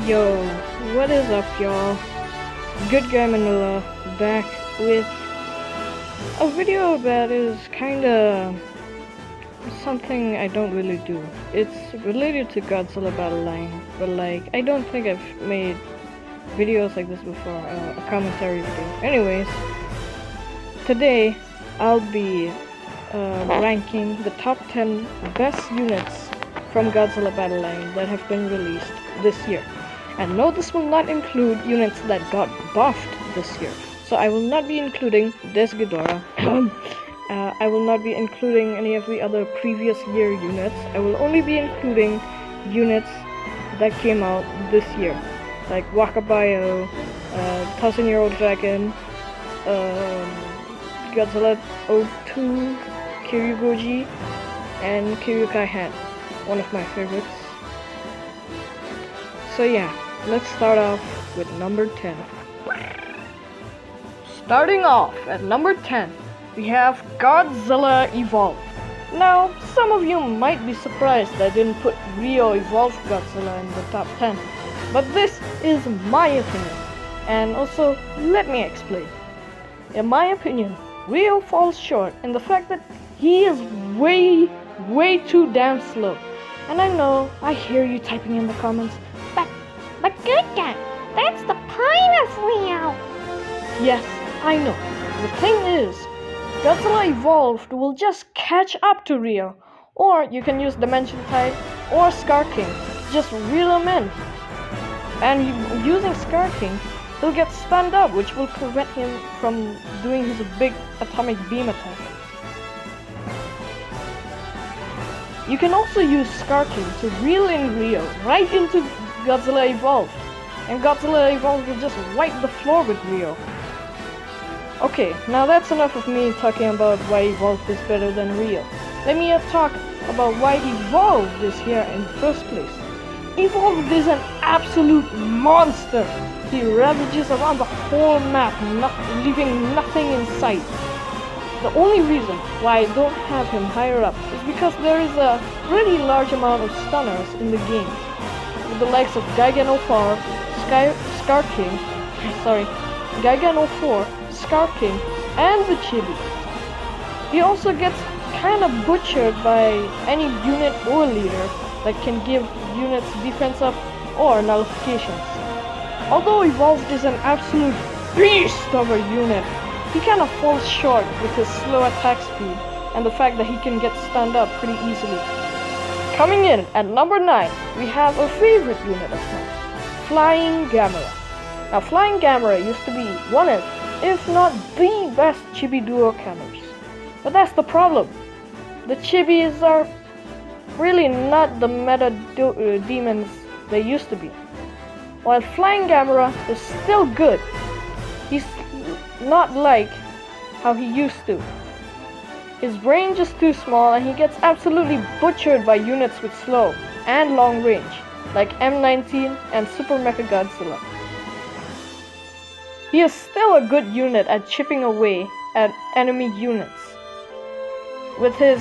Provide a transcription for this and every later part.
Yo, what is up, y'all? Good Guy Manila back with a video that is kinda something I don't really do. It's related to Godzilla Battle Line, but like, I don't think I've made videos like this before, a commentary video. Anyways, today I'll be ranking the top 10 best units from Godzilla Battle Line that have been released this year. And no, this will not include units that got buffed this year. So I will not be including this Ghidorah. I will not be including any of the other previous year units. I will only be including units that came out this year. Like Wakabayo, 1000-Year-Old Dragon, Godzilla 02, Kiryugoji, and Kiryukai-Han. One of my favorites. So yeah, let's start off with number 10. Starting off at number 10, we have Godzilla Evolved. Now, some of you might be surprised I didn't put Rio Evolved Godzilla in the top 10, but this is my opinion. And also, let me explain. In my opinion, Rio falls short in the fact that he is way too damn slow. And I know, I hear you typing in the comments, But good guy, that's the point of Rio. Yes, I know. The thing is, Godzilla Evolved will just catch up to Rio. Or you can use Dimension Tide or Scar King. Just reel him in. And using Scar King, he'll get stunned up, which will prevent him from doing his big atomic beam attack. You can also use Scar King to reel in Rio right into Godzilla Evolved, and Godzilla Evolved will just wipe the floor with Rio. Okay, now that's enough of me talking about why Evolved is better than Rio. Let me talk about why Evolved is here in the first place. Evolved is an absolute monster. He ravages around the whole map, leaving nothing in sight. The only reason why I don't have him higher up is because there is a pretty large amount of stunners in the game. With the likes of Gigan 04, Scar King, Gigan 04, Scar King, and the Chibi. He also gets kinda butchered by any unit or leader that can give units defense up or nullifications. Although Evolved is an absolute beast of a unit, he kinda falls short with his slow attack speed and the fact that he can get stunned up pretty easily. Coming in at number 9, we have a favorite unit of mine, Flying Gamera. Now, Flying Gamera used to be one of, if not the best Chibi duo counters. But that's the problem. The Chibis are really not the meta demons they used to be. While Flying Gamera is still good, he's not like how he used to. His range is too small and he gets absolutely butchered by units with slow and long range, like M19 and Super Mecha Godzilla. He is still a good unit at chipping away at enemy units, with his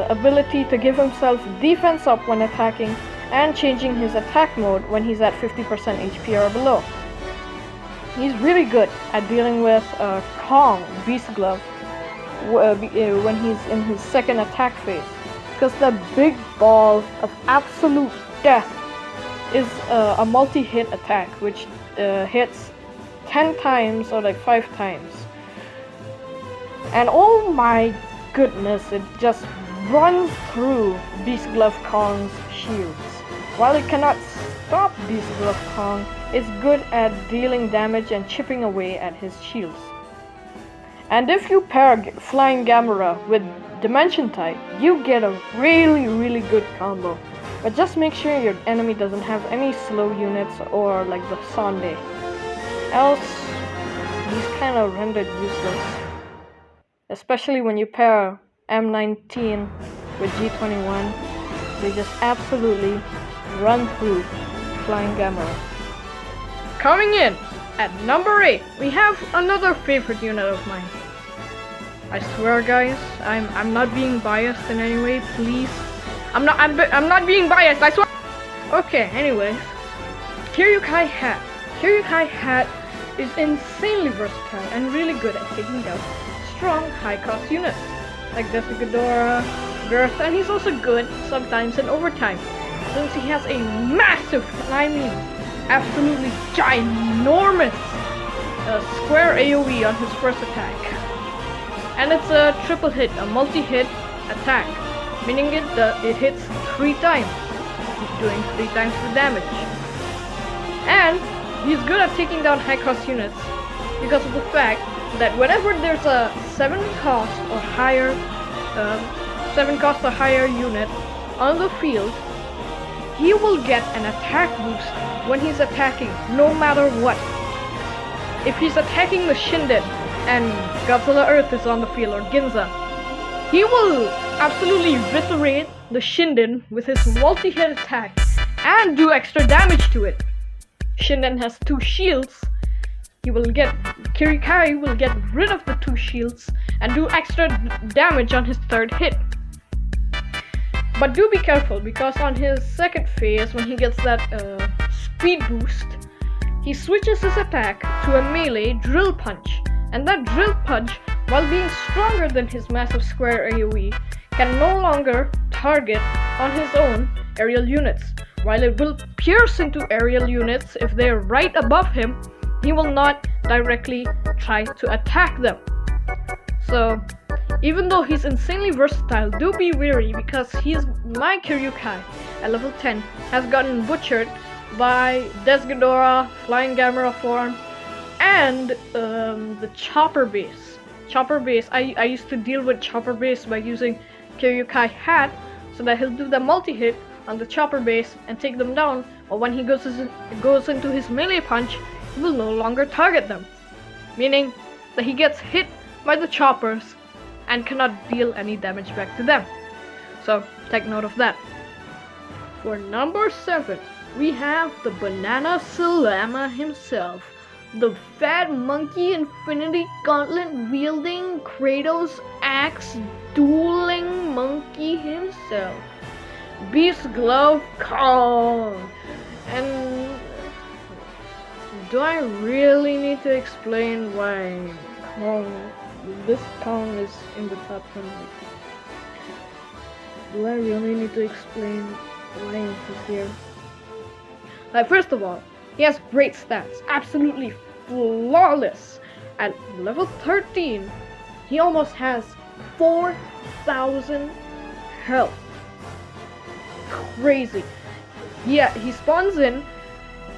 ability to give himself defense up when attacking and changing his attack mode when he's at 50% HP or below. He's really good at dealing with Kong, Beast Glove, when he's in his second attack phase, because the big ball of absolute death is a multi-hit attack, which hits 10 times or like 5 times. And oh my goodness, it just runs through Beast Glove Kong's shields. While it cannot stop Beast Glove Kong, it's good at dealing damage and chipping away at his shields. And if you pair Flying Gamera with Dimension Tide, you get a really good combo. But just make sure your enemy doesn't have any slow units or like the Sonde. Else, he's kind of rendered useless. Especially when you pair M19 with G21, they just absolutely run through Flying Gamera. Coming in at number 8, we have another favorite unit of mine. I swear, guys, I'm not being biased in any way. Please, I'm not being biased. I swear. Okay. Anyways, Kiryukai Hat. Kiryukai Hat is insanely versatile and really good at taking down strong, high-cost units like Ghidorah, Girth, and he's also good sometimes in overtime, since he has a massive, I mean, absolutely ginormous square AoE on his first attack. And it's a triple hit, a multi-hit attack, meaning it hits 3 times, doing 3 times the damage. And he's good at taking down high-cost units because of the fact that whenever there's a 7 cost or higher unit on the field, he will get an attack boost when he's attacking, no matter what. If he's attacking the Shinden and Godzilla Earth is on the field, or Ginza, he will absolutely eviscerate the Shinden with his multi-hit attack and do extra damage to it. Shinden has 2 shields. Kiryukai will get rid of the 2 shields and do extra damage on his 3rd hit. But do be careful, because on his 2nd phase, when he gets that speed boost, he switches his attack to a melee drill punch. And that drill punch, while being stronger than his massive square AoE, can no longer target on his own aerial units. While it will pierce into aerial units if they're right above him, he will not directly try to attack them. So, even though he's insanely versatile, do be wary, because my Kiryukai at level 10 has gotten butchered by Ghidorah, Flying Gamera form, and the Chopper base. Chopper base, I used to deal with Chopper base by using Kiryukai Hat, so that he'll do the multi-hit on the Chopper base and take them down, or when he goes into his melee punch, he will no longer target them, meaning that he gets hit by the choppers and cannot deal any damage back to them. So take note of that. For number 7, we have the Banana Salama himself, the fat monkey infinity gauntlet wielding Kratos axe dueling monkey himself, Beast Glove Kong. And do I really need to explain why this Kong is in the top 10? Do I really need to explain why he's here? Like, first of all, he has great stats, absolutely flawless. At level 13, he almost has 4,000 health. Crazy. Yeah, he spawns in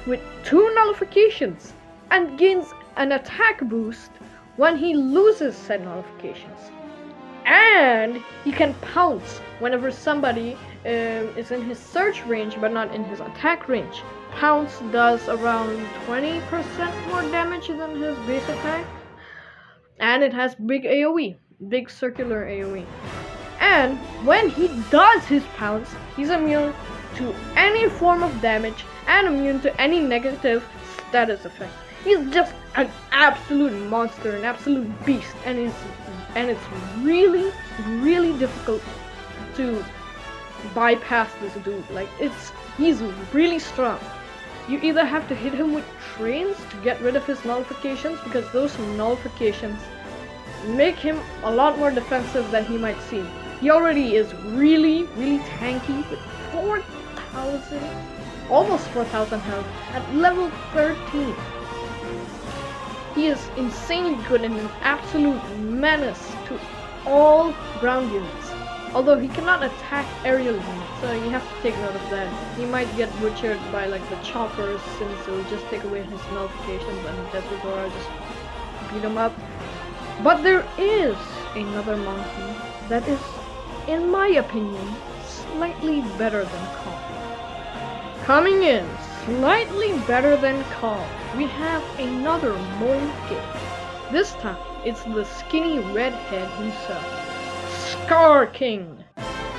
with 2 nullifications and gains an attack boost when he loses said nullifications. And he can pounce whenever somebody is in his search range but not in his attack range. Pounce does around 20% more damage than his base attack, and it has big AoE, big circular AoE. And when he does his pounce, he's immune to any form of damage and immune to any negative status effect. He's just an absolute monster, an absolute beast, and it's really, really difficult to bypass this dude. Like, he's really strong. You either have to hit him with trains to get rid of his nullifications, because those nullifications make him a lot more defensive than he might seem. He already is really, really tanky with 4,000, almost 4,000 health at level 13. He is insanely good and an absolute menace to all ground units. Although he cannot attack aerial units, so you have to take note of that. He might get butchered by like the choppers, since it'll just take away his nullifications and Ghidorah just beat him up. But there is another monkey that is, in my opinion, slightly better than Kong. Coming in slightly better than Kong, we have another monkey. This time, it's the skinny redhead himself, Scar King.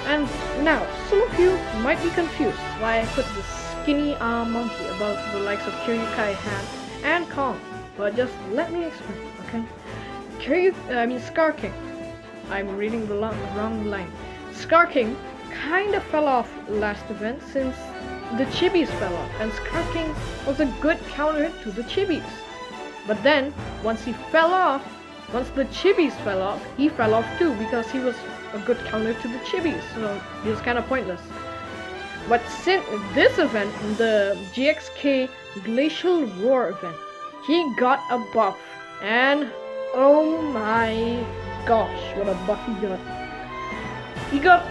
And now, some of you might be confused why I put the skinny monkey above the likes of Kiryukai Hat and Kong, but just let me explain, okay? Scar King. I'm reading the wrong line. Scar King kinda fell off last event since the Chibis fell off, and Scar King was a good counter to the Chibis. But then, once the Chibis fell off, he fell off too because he was a good counter to the Chibis, so he was kinda pointless. But since this event, the GXK Glacial Roar event, he got a buff, and oh my gosh, what a buff he got. He got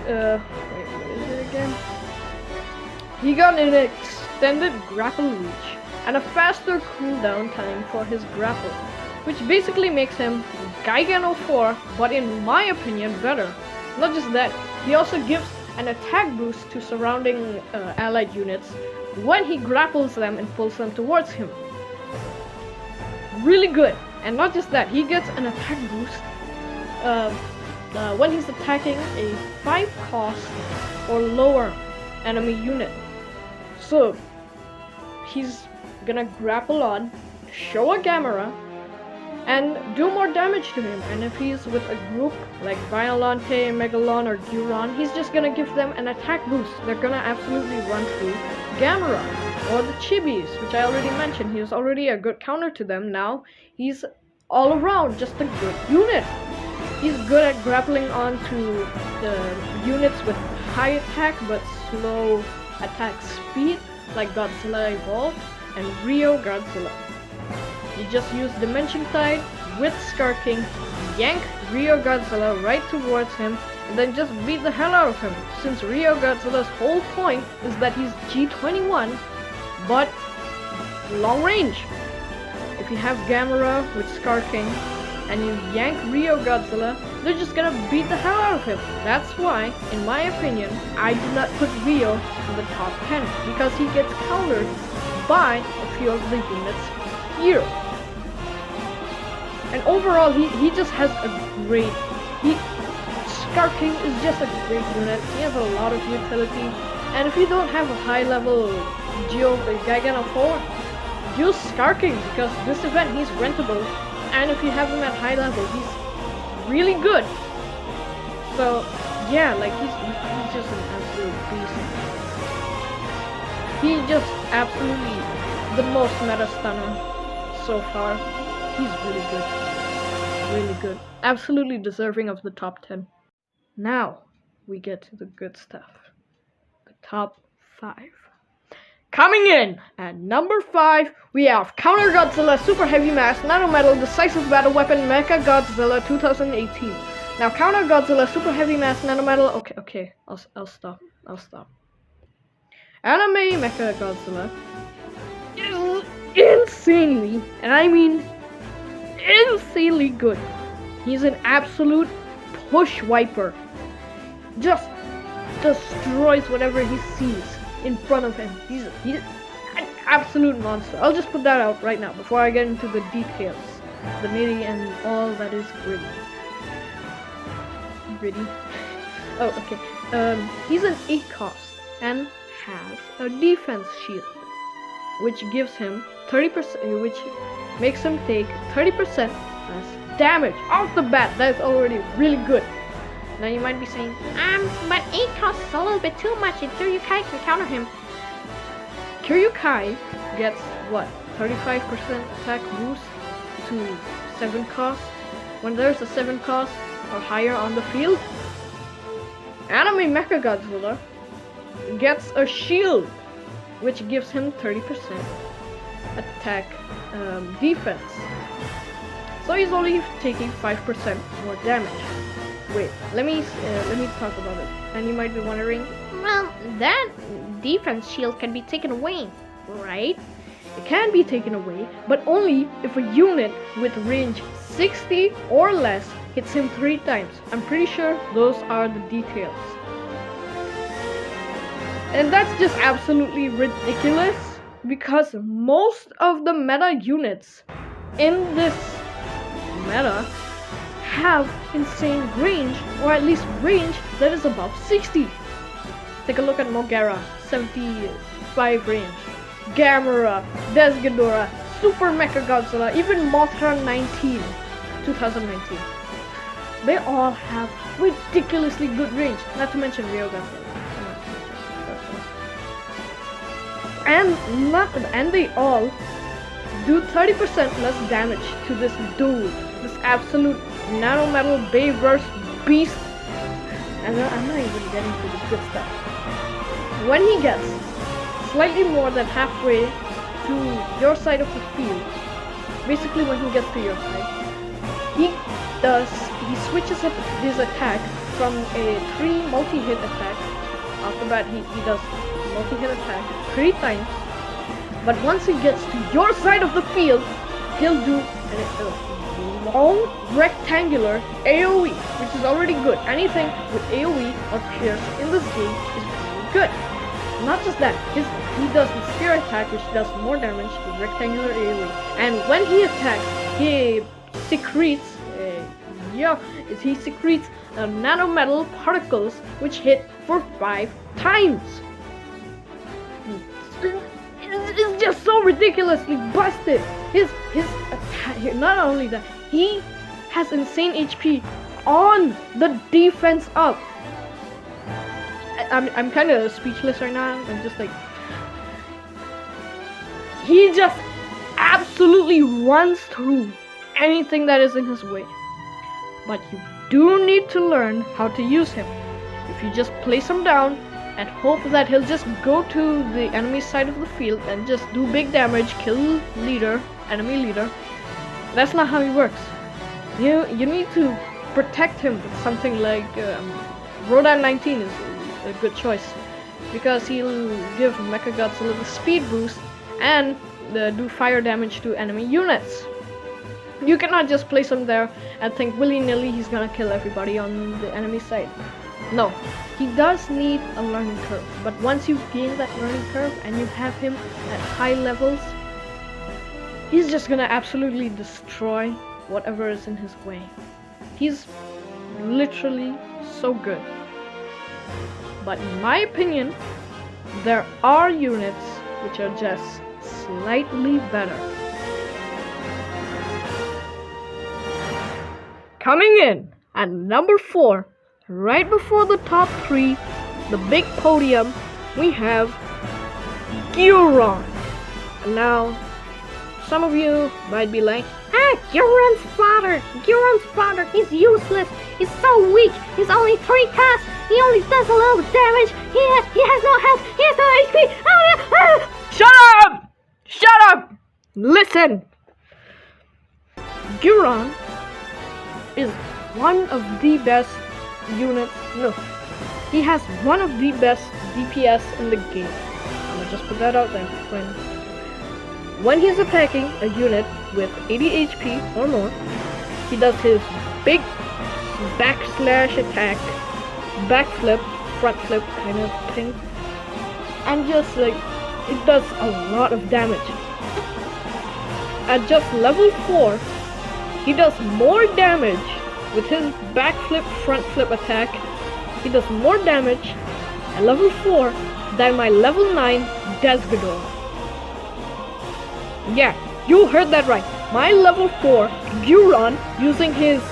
wait, what is it again? He got an extended grapple reach and a faster cooldown time for his grapple, which basically makes him Gigano 4, but in my opinion better. Not just that, he also gives an attack boost to surrounding allied units when he grapples them and pulls them towards him. Really good. And not just that, he gets an attack boost when he's attacking a 5 cost or lower enemy unit. So he's gonna grapple on, show a Gamera, and do more damage to him. And if he's with a group like Violante, Megalon, or Duron, he's just gonna give them an attack boost. They're gonna absolutely run through Gamera or the Chibis, which I already mentioned. He was already a good counter to them. Now he's all around just a good unit. He's good at grappling onto the units with high attack but slow attack speed, like Godzilla Evolved and Rio Godzilla. You just use Dimension Tide with Scar King, yank Rio Godzilla right towards him, and then just beat the hell out of him, since Rio Godzilla's whole point is that he's G21, but long range. If you have Gamera with Scar King, and you yank Rio Godzilla, they're just gonna beat the hell out of him. That's why, in my opinion, I do not put Rio in the top 10, because he gets countered by a few of the units here. And overall, he just has a great... Scar King is just a great unit. He has a lot of utility. And if you don't have a high level Gigano 4, use Scar King, because this event he's rentable. And if you have him at high level, he's really good. So yeah, like he's just an absolute beast. He just absolutely the most meta stunner so far. He's really good. Really good. Absolutely deserving of the top 10. Now we get to the good stuff. The top 5. Coming in at number 5, we have Counter Godzilla Super Heavy Mass Nano Metal Decisive Battle Weapon Mecha Godzilla 2018. Now Counter Godzilla Super Heavy Mass Nano Metal. Okay, I'll stop. Anime Mecha Godzilla is insanely, and I mean insanely good. He's an absolute push wiper. Just destroys whatever he sees in front of him. He's an absolute monster. I'll just put that out right now before I get into the details, the nitty and all that is gritty. Oh, okay. He's an 8 cost and has a defense shield, which gives him 30%, which makes him take 30% less damage off the bat. That's already really good. Now you might be saying, but 8 costs a little bit too much and Kiryukai can counter him. Kiryukai gets, what, 35% attack boost to 7 costs when there's a 7 cost or higher on the field. Anime Mecha Godzilla gets a shield, which gives him 30% attack defense. So he's only taking 5% more damage. Wait, let me talk about it. And you might be wondering, well, that defense shield can be taken away, right? It can be taken away, but only if a unit with range 60 or less hits him 3 times. I'm pretty sure those are the details. And that's just absolutely ridiculous, because most of the meta units in this meta have insane range, or at least range that is above 60. Take a look at Mogera, 75 range. Gamera, Desghidorah, Super Mecha Godzilla, even Mothra 2019. They all have ridiculously good range. Not to mention Rio Godzilla. And they all do 30% less damage to this dude. This absolute nanometal Bayverse beast. And I'm not even getting to the good stuff. When he gets slightly more than halfway to your side of the field, basically when he gets to your side, he switches up his attack from a 3 multi-hit attack. Off the bat, he does multi-hit attack 3 times. But once he gets to your side of the field, he'll do a long rectangular AoE, which is already good. Anything with AoE or Pierce in this game is really good. Not just that, he does the spear attack, which does more damage with rectangular AoE. And when he attacks, he secretes nanometal particles which hit for 5 times. It's just so ridiculously busted. His attack, not only that, he has insane HP on the defense up. I'm kind of speechless right now. I'm just like, he just absolutely runs through anything that is in his way. But you do need to learn how to use him. If you just place him down and hope that he'll just go to the enemy side of the field and just do big damage, kill enemy leader, that's not how he works. You need to protect him with something like Rodan 19 is a good choice, because he'll give Mechagodzilla the speed boost and do fire damage to enemy units. You cannot just place him there and think willy-nilly he's gonna kill everybody on the enemy side. No, he does need a learning curve, but once you gain that learning curve and you have him at high levels, he's just gonna absolutely destroy whatever is in his way. He's literally so good. But in my opinion, there are units which are just slightly better. Coming in at number 4, right before the top 3, the big podium, we have Gyuron. Now, some of you might be like, Gyuron's fodder, he's useless, he's so weak, he's only 3 casts, he only does a little damage, he has no health, he has no HP. Shut up! Listen! Gyuron is one of the best units. No, he has one of the best DPS in the game. I'm gonna just put that out there. When he's attacking a unit with 80 HP or more, he does his big backslash attack, backflip, front flip kind of thing, and just like, it does a lot of damage. At just level 4, he does more damage with his backflip, front flip attack. He does more damage at level 4 than my level 9 Desgador. Yeah, you heard that right. My level 4 Gyuron, using his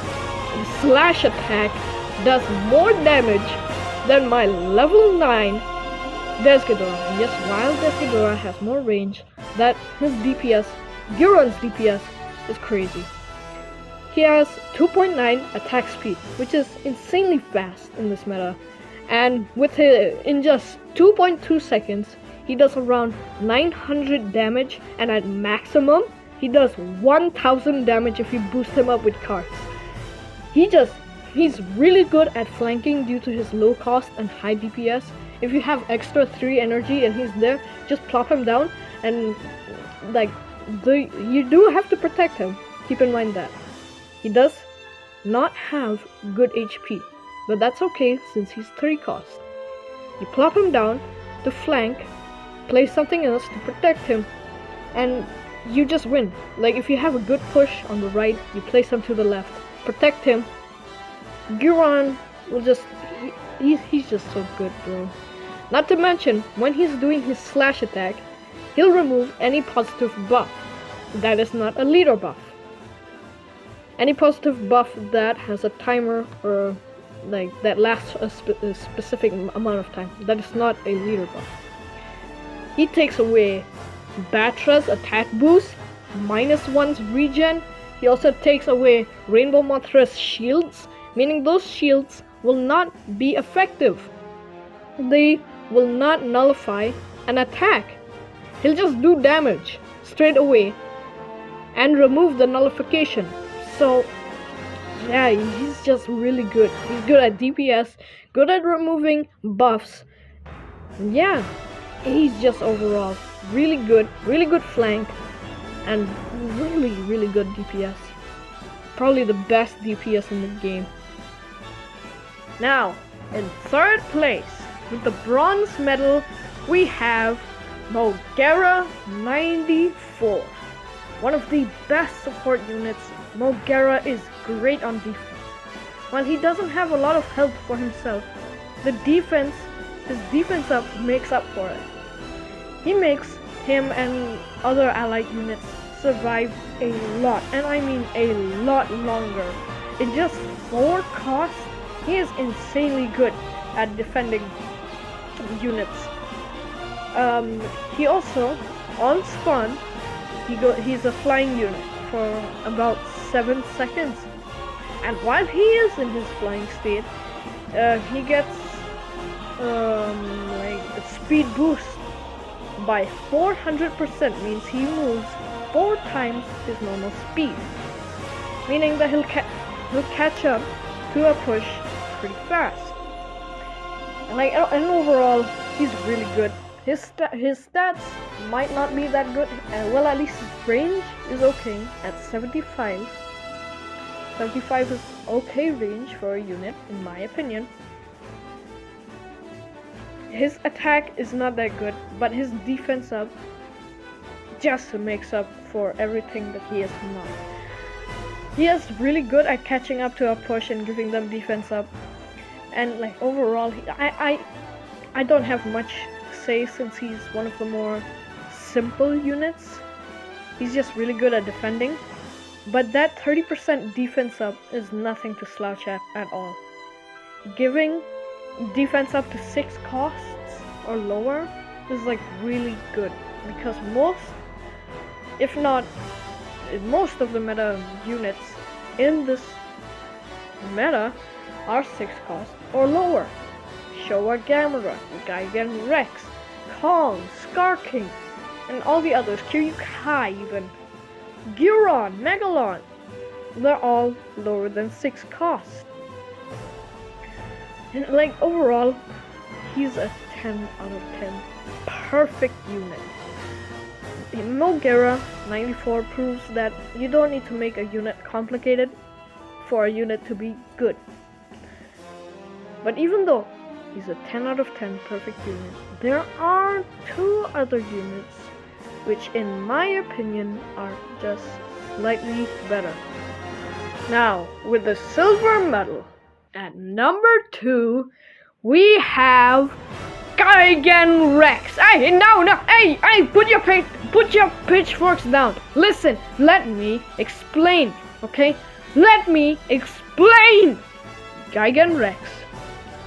slash attack, does more damage than my level 9 Desgador. And yes, while Desgador has more range, that his DPS, Gyuron's DPS, is crazy. He has 2.9 attack speed, which is insanely fast in this meta. And in just 2.2 seconds, he does around 900 damage, and at maximum, he does 1000 damage if you boost him up with cards. He's really good at flanking due to his low cost and high DPS. If you have extra 3 energy and he's there, just plop him down, and you do have to protect him. Keep in mind that. He does not have good HP, but that's okay since he's 3 cost. You plop him down to flank, play something else to protect him, and you just win. Like, if you have a good push on the right, you place him to the left, protect him. Gyuron will just, he's just so good, bro. Not to mention, when he's doing his slash attack, he'll remove any positive buff that is not a leader buff. Any positive buff that has a timer or like that lasts a specific amount of time. That is not a leader buff. He takes away Batra's attack boost, -1's regen. He also takes away Rainbow Mothra's shields, meaning those shields will not be effective. They will not nullify an attack. He'll just do damage straight away and remove the nullification. So yeah, he's just really good. He's good at DPS, good at removing buffs. Yeah, he's just overall really good flank, and really good DPS. Probably the best DPS in the game. Now, in third place, with the bronze medal, we have Mogera 94. One of the best support units. Mogera is great on defense. While he doesn't have a lot of help for himself, his defense up makes up for it. He makes him and other allied units survive a lot, and I mean a lot longer. In just 4 costs, he is insanely good at defending units. He also, on spawn, he's a flying unit for about 7 seconds, and while he is in his flying state, he gets like a speed boost by 400%, means he moves 4 times his normal speed, meaning that he'll catch up to a push pretty fast. And overall, he's really good. His stats might not be that good, well, at least his range is okay at 75. 75 is okay range for a unit, in my opinion. His attack is not that good, but his defense up just makes up for everything that he is not. He is really good at catching up to a push and giving them defense up. And like overall, I don't have much say since he's one of the more simple units. He's just really good at defending. But that 30% defense up is nothing to slouch at all. Giving defense up to 6 costs or lower is like really good, because most of the meta units in this meta are 6 cost or lower. Showa Gamera, Gigan Rex, Kong, Scar King, and all the others, Kiryu Kai even, Giron, Megalon, they're all lower than 6 cost. And like overall, he's a 10 out of 10. Perfect unit. Mogera 94 proves that you don't need to make a unit complicated for a unit to be good. But even though he's a 10 out of 10 perfect unit, there are 2 other units which in my opinion are just slightly better. Now, with the silver medal, at number 2, we have Gigan Rex. Hey, no, hey, put your pitchforks down. Listen, let me explain, okay? Let me explain. Gigan Rex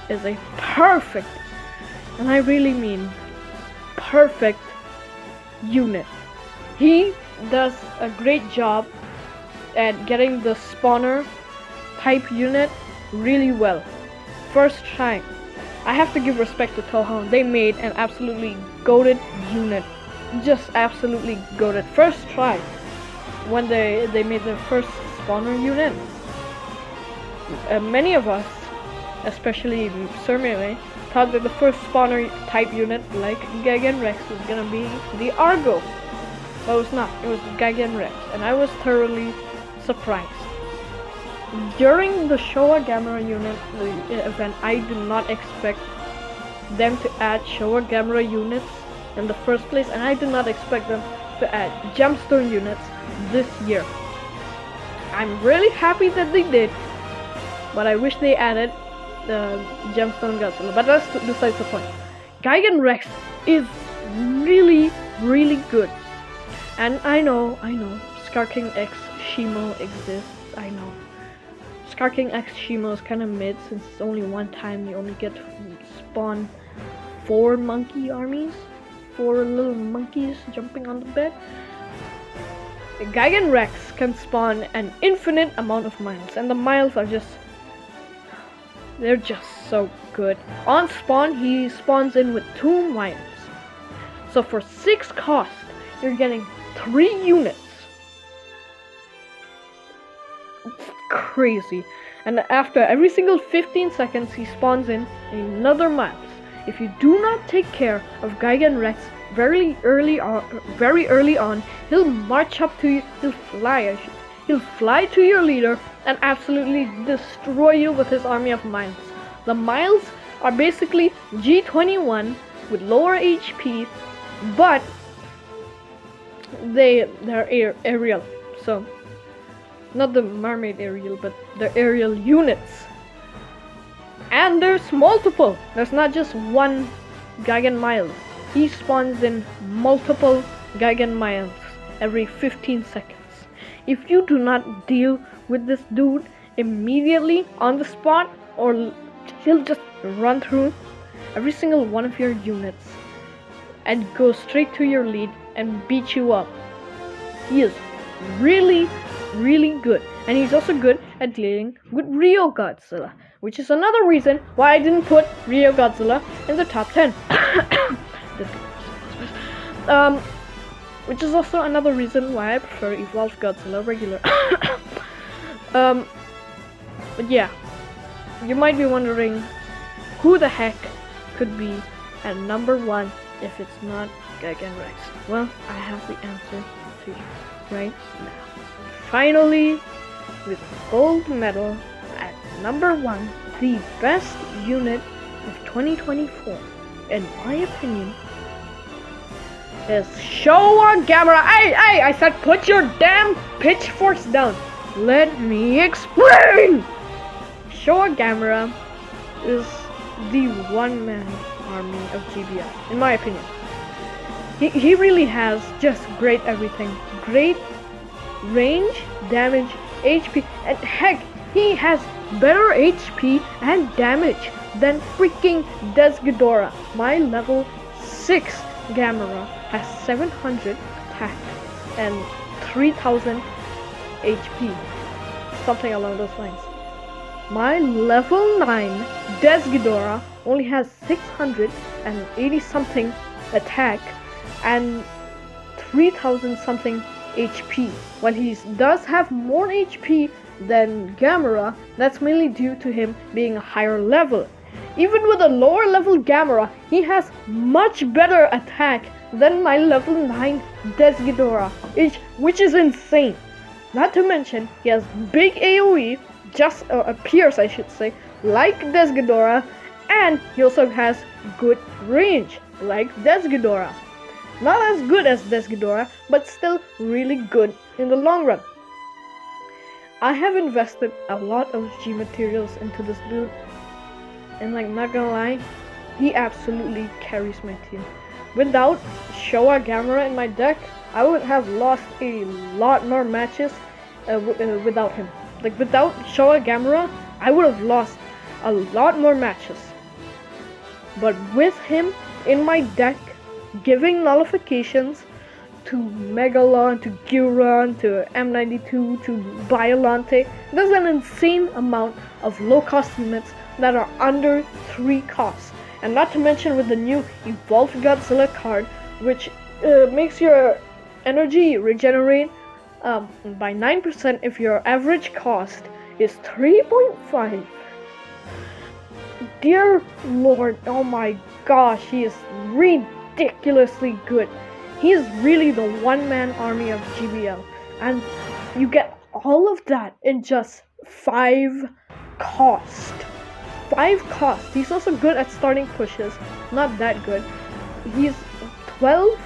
is a perfect, and I really mean perfect, unit. He does a great job at getting the spawner type unit really well. First try. I have to give respect to Toho. They made an absolutely goated unit. Just absolutely goated. First try. When they made their first spawner unit. Many of us, especially Surmele, thought that the first spawner type unit like Gigan Rex was gonna be the Argo. But it was not. It was Gigan Rex. And I was thoroughly surprised. During the Showa Gamera unit event, I did not expect them to add Showa Gamera units in the first place, and I did not expect them to add gemstone units this year. I'm really happy that they did, but I wish they added the gemstone Godzilla. But that's besides the point. Gigan Rex is really, really good. And I know, Scar King X Shimo exists. I know. Scar King X Shimo is kind of mid since it's only one time. You only get to spawn 4 monkey armies. 4 little monkeys jumping on the bed. Gigan Rex can spawn an infinite amount of miles, and the miles are just... they're just so good. On spawn, he spawns in with 2 miles. So for 6 cost, you're getting 3 units. It's crazy. And after every single 15 seconds, he spawns in another miles. If you do not take care of Gigan Rex very early on, he'll march up to you. He'll fly to your leader and absolutely destroy you with his army of miles. The miles are basically G21 with lower HP, but they're aerial. So not the mermaid aerial, but the aerial units. And there's multiple. There's not just one Gigan Miles. He spawns in multiple Gigan Miles every 15 seconds. If you do not deal with this dude immediately on the spot, or he'll just run through every single one of your units and go straight to your lead and beat you up. He is really good, and he's also good at dealing with Rio Godzilla, which is another reason why I didn't put Rio Godzilla in the top 10. Which is also another reason why I prefer Evolved Godzilla regular. But yeah, you might be wondering who the heck could be at number 1 if it's not Gigan Rex. Well, I have the answer to you right now. Finally, with gold medal at number 1, the best unit of 2024, in my opinion, is Showa Gamera. Hey, I said put your damn pitchforks down. Let me explain. Showa Gamera is the one-man army of GBL, in my opinion. He really has just great everything. Great range, damage, HP, and heck, he has better HP and damage than freaking Desghidorah. My level 6 Gamera has 700 attack and 3000 HP, something along those lines. My level 9 Desghidorah only has 680 something attack and 3000 something HP. While he does have more HP than Gamera, that's mainly due to him being a higher level. Even with a lower level Gamera, he has much better attack than my level 9 Desghidorah, which is insane. Not to mention, he has big AoE, just appears I should say, like Desghidorah, and he also has good range, like Desghidorah. Not as good as Desghidorah, but still really good in the long run. I have invested a lot of G materials into this dude, and like, not gonna lie, he absolutely carries my team. Without Showa Gamera in my deck, I would have lost a lot more matches without him. Like, without Showa Gamera, I would have lost a lot more matches. But with him in my deck, giving nullifications to Megalon, to Guron, to M92, to Biolante, there's an insane amount of low-cost units that are under 3 costs. And not to mention with the new Evolved Godzilla card, which makes your energy regenerate by 9% if your average cost is 3.5. Dear Lord, oh my gosh, he is ridiculously good. He is really the one-man army of GBL, and you get all of that in just 5 cost. 5 cost. He's also good at starting pushes, not that good. He's 12.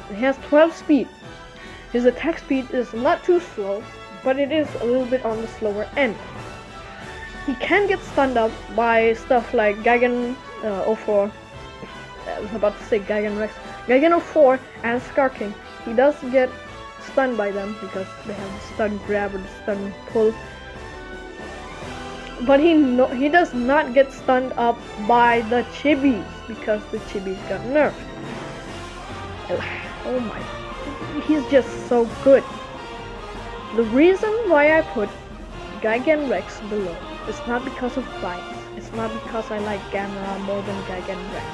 He has 12 speed. His attack speed is not too slow, but it is a little bit on the slower end. He can get stunned up by stuff like Gigan 04. I was about to say Gigan Rex. Gigan 04 and Scar King. He does get stunned by them because they have the stun grab or the stun pull. But he does not get stunned up by the chibis because the chibis got nerfed. Oh my, he's just so good. The reason why I put Gigan Rex below is not because of bias. It's not because I like Gamera more than Gigan Rex.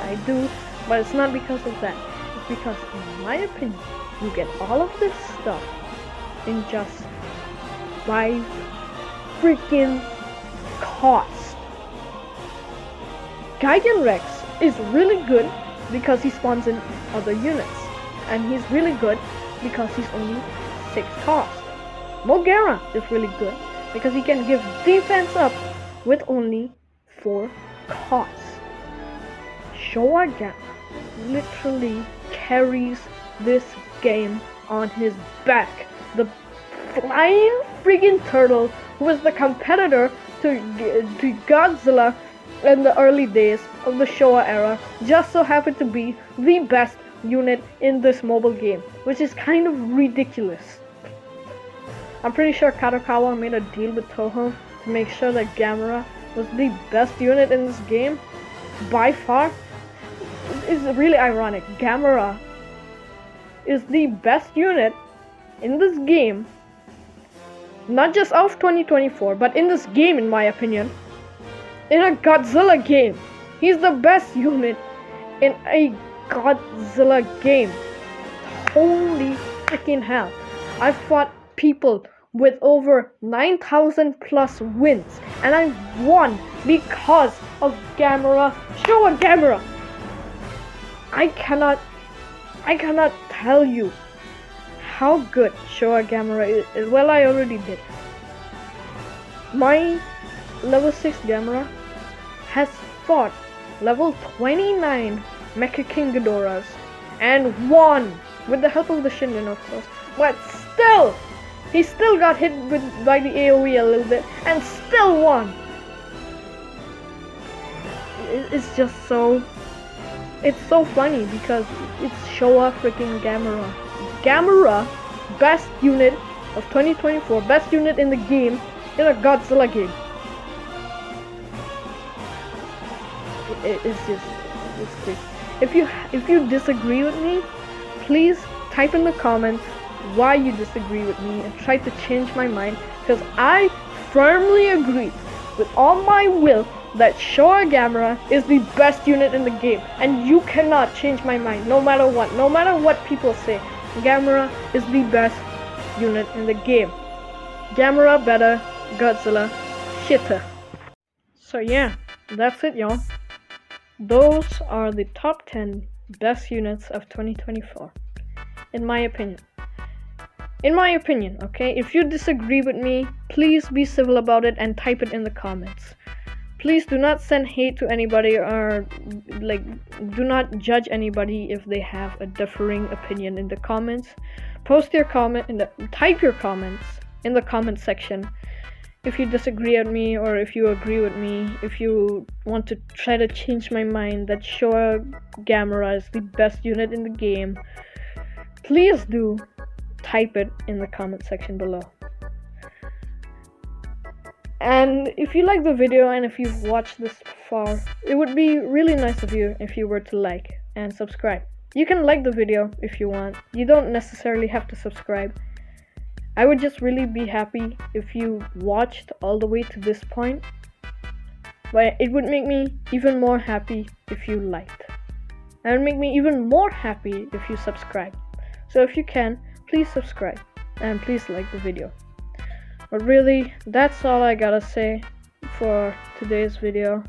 I do, but it's not because of that. It's because, in my opinion, you get all of this stuff in just 5 freaking costs. Gigan Rex is really good because he spawns in other units, and he's really good because he's only 6 cost. Mogera is really good because he can give defense up with only 4 costs. Showa Gamera literally carries this game on his back. The flying friggin' turtle who was the competitor to Godzilla in the early days of the Showa era just so happened to be the best unit in this mobile game, which is kind of ridiculous. I'm pretty sure Kadokawa made a deal with Toho to make sure that Gamera was the best unit in this game by far. It's really ironic. Gamera is the best unit in this game, not just of 2024, but in this game, in my opinion. In a Godzilla game, he's the best unit in a Godzilla game. Holy freaking hell. I fought people with over 9,000 plus wins, and I won because of Gamera. Showa Gamera. I cannot tell you how good Showa Gamera is. Well, I already did. My level 6 Gamera has fought level 29 Mecha King Ghidorahs and won with the help of the Shingen, of course. But still, he still got hit by the AoE a little bit and still won. It's just so... It's so funny because it's Showa freaking Gamera. Gamera, best unit of 2024, best unit in the game, in a Godzilla game. It's crazy. If you disagree with me, please type in the comments why you disagree with me and try to change my mind, because I firmly agree with all my will that Showa Gamera is the best unit in the game, and you cannot change my mind no matter what people say. Gamera is the best unit in the game. Gamera better, Godzilla shitter. So yeah, that's it, y'all. Those are the top 10 best units of 2024, in my opinion. In my opinion, okay? If you disagree with me, please be civil about it and type it in the comments. Please do not send hate to anybody, or do not judge anybody if they have a differing opinion in the comments. Post your comment type your comments in the comment section. If you disagree with me, or if you agree with me, if you want to try to change my mind that Showa Gamera is the best unit in the game, please do type it in the comment section below. And if you like the video and if you've watched this far, it would be really nice of you if you were to like and subscribe. You can like the video if you want. You don't necessarily have to subscribe. I would just really be happy if you watched all the way to this point. But it would make me even more happy if you liked. And it would make me even more happy if you subscribe. So if you can, please subscribe and please like the video. But really, that's all I gotta say for today's video.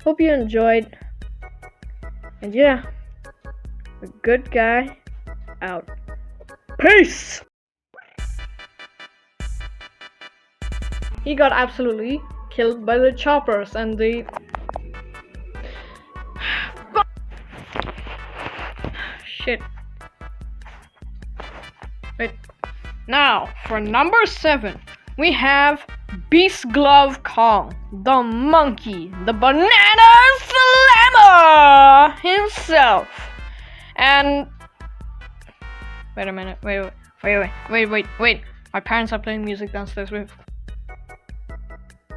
Hope you enjoyed. And yeah, a good guy out. Peace! He got absolutely killed by the choppers and the... Shit. Wait. Now, for number 7, we have Beast Glove Kong, the monkey, the banana slammer himself. And... Wait a minute, wait. Wait. My parents are playing music downstairs. Wait.